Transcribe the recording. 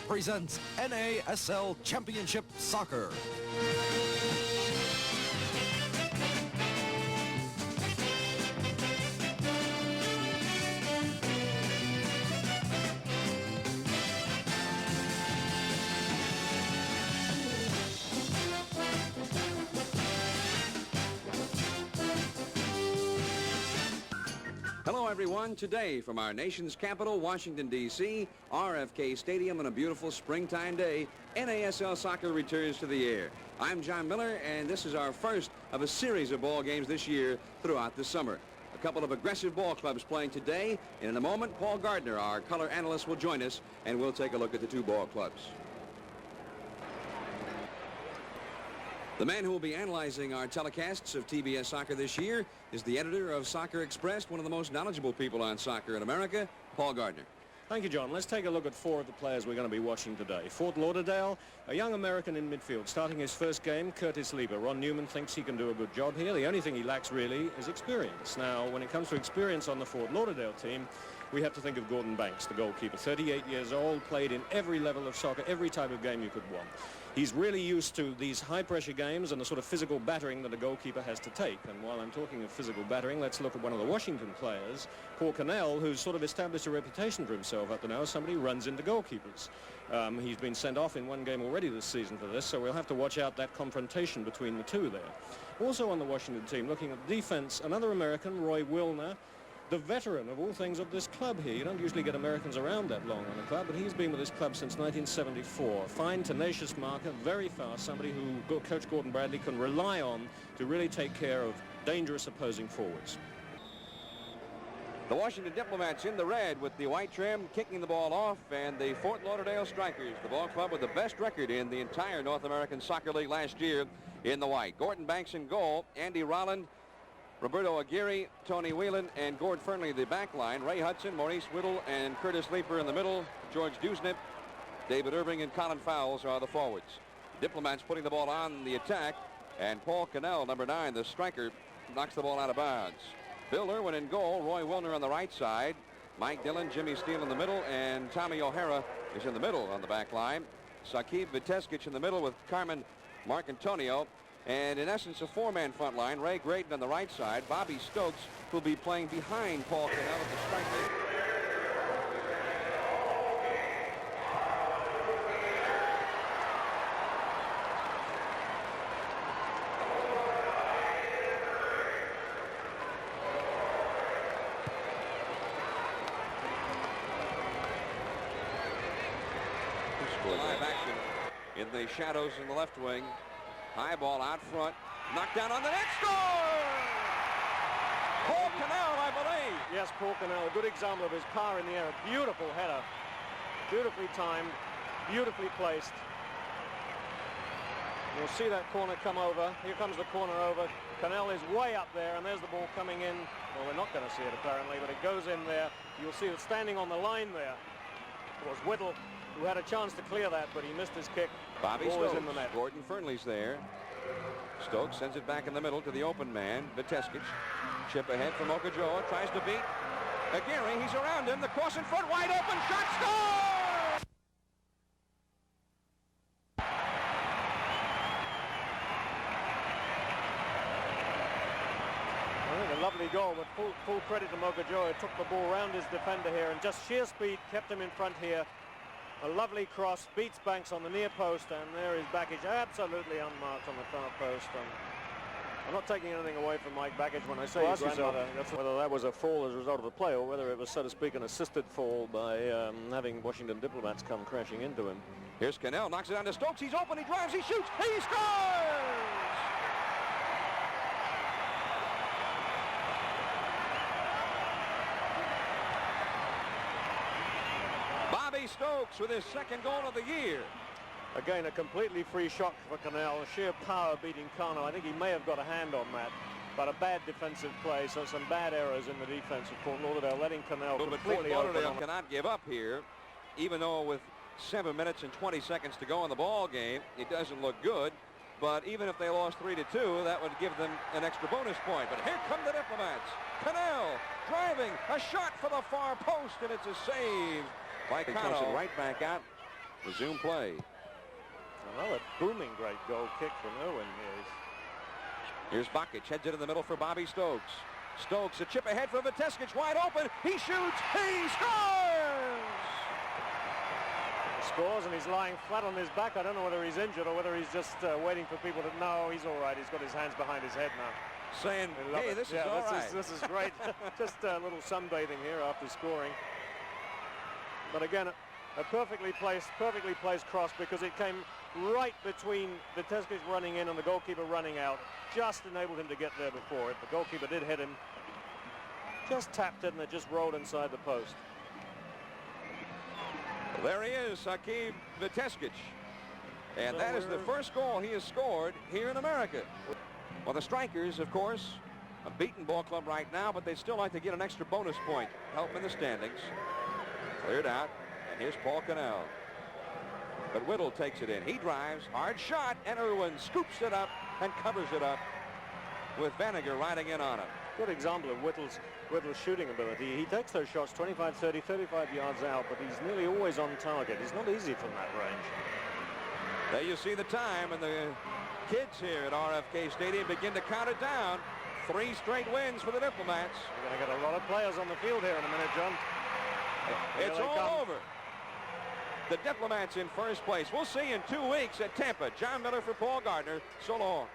presents NASL Championship Soccer. Hello, everyone. Today, from our nation's capital, Washington, D.C., RFK Stadium on a beautiful springtime day, NASL soccer returns to the air. I'm John Miller, and this is our first of a series of ball games this year throughout the summer. A couple of aggressive ball clubs playing today, and in a moment, Paul Gardner, our color analyst, will join us, and we'll take a look at the two ball clubs. The man who will be analyzing our telecasts of TBS soccer this year is the editor of Soccer Express, one of the most knowledgeable people on soccer in America, Paul Gardner. Thank you, John. Let's take a look at four of the players we're going to be watching today. Fort Lauderdale, a young American in midfield. Starting his first game, Curtis Lieber. Ron Newman thinks he can do a good job here. The only thing he lacks, really, is experience. Now, when it comes to experience on the Fort Lauderdale team, we have to think of Gordon Banks, the goalkeeper. 38 years old, played in every level of soccer, every type of game you could want. He's really used to these high-pressure games and the sort of physical battering that a goalkeeper has to take. And while I'm talking of physical battering, let's look at one of the Washington players, Paul Cannell, who's sort of established a reputation for himself up to now as somebody who runs into goalkeepers. He's been sent off in one game already this season for this, so we'll have to watch out that confrontation between the two there. Also on the Washington team, looking at defense, another American, Roy Wilner, the veteran of all things of this club here. You don't usually get Americans around that long on the club, but he's been with this club since 1974. Fine, tenacious marker, very fast, somebody who Coach Gordon Bradley can rely on to really take care of dangerous opposing forwards. The Washington Diplomats in the red with the white trim, kicking the ball off, and the Fort Lauderdale Strikers, the ball club with the best record in the entire North American Soccer League last year, in the white. Gordon Banks in goal, Andy Rolland, Roberto Aguirre, Tony Whelan, and Gord Fernley, the back line. Ray Hudson, Maurice Whittle, and Curtis Lieber in the middle. George Dusnip, David Irving, and Colin Fowles are the forwards. Diplomats putting the ball on the attack, and Paul Cannell, number 9, the striker, knocks the ball out of bounds. Bill Irwin in goal, Roy Wilner on the right side, Mike Dillon, Jimmy Steele in the middle, and Tommy O'Hara is in the middle on the back line. Sakib Viteskic in the middle with Carmen Marcantonio. And in essence, a four-man front line. Ray Graydon on the right side. Bobby Stokes will be playing behind Paul Cannell at the striker. Live action in the shadows in the left wing. High ball out front, knocked down on the net, score! Paul Cannell, I believe. Yes, Paul Cannell, a good example of his power in the air. A beautiful header, beautifully timed, beautifully placed. You'll see that corner come over. Here comes the corner over. Cannell is way up there, and there's the ball coming in. Well, we're not going to see it apparently, but it goes in there. You'll see it standing on the line there. It was Whittle who had a chance to clear that, but he missed his kick. Bobby Ball Stokes, is in the net. Gordon Fernley's there. Stokes sends it back in the middle to the open man, Viteskic. Chip ahead from Okojoa, tries to beat Aguirre. He's around him. The cross in front, wide open, shot, score! A lovely goal, but full credit to Mokojoa. Took the ball around his defender here, and just sheer speed kept him in front here. A lovely cross, beats Banks on the near post, and there is Backage, absolutely unmarked on the far post. I'm not taking anything away from Mike Backage when I say his grandmother. Whether that was a fall as a result of the play, or whether it was, so to speak, an assisted fall by having Washington Diplomats come crashing into him. Here's Cannell, knocks it down to Stokes. He's open, he drives, he shoots, he scores! Bobby Stokes with his second goal of the year. Again, a completely free shot for Cannell. Sheer power beating Kano. I think he may have got a hand on that, but a bad defensive play, so some bad errors in the defense of Fort Lauderdale, letting Cannell completely open. Lauderdale cannot give up here, even though with 7 minutes and 20 seconds to go in the ball game, it doesn't look good. But even if they lost 3-2, that would give them an extra bonus point. But here come the Diplomats. Cannell driving, a shot for the far post, and it's a save by Cano. Right back out Resume play. Another booming great goal kick from Irwin here. Here's Bakic, heads it in the middle for Bobby Stokes. Stokes, a chip ahead for Viteskic, wide open. He shoots. He scores! He scores, and he's lying flat on his back. I don't know whether he's injured or whether he's just waiting for people to know he's all right. He's got his hands behind his head now. Saying, hey, this is all right. This is great. Just a little sunbathing here after scoring. But again, a perfectly placed cross, because it came right between Viteskic running in and the goalkeeper running out. Just enabled him to get there before it. The goalkeeper did hit him. Just tapped it, and it just rolled inside the post. There he is, Hakeem Viteskic. And that is the first goal he has scored here in America. Well, the Strikers, of course, a beaten ball club right now, but they'd still like to get an extra bonus point. Help in the standings. Cleared out. And here's Paul Cannell. But Whittle takes it in. He drives. Hard shot. And Irwin scoops it up and covers it up with Vanager riding in on him. Good example of Whittle's shooting ability. He takes those shots 25, 30, 35 yards out, but he's nearly always on target. It's not easy from that range. There you see the time, and the kids here at RFK Stadium begin to count it down. 3 straight wins for the Diplomats. We're going to get a lot of players on the field here in a minute, John. It's all over. The Diplomats in first place. We'll see you in 2 weeks at Tampa. John Miller for Paul Gardner. So long.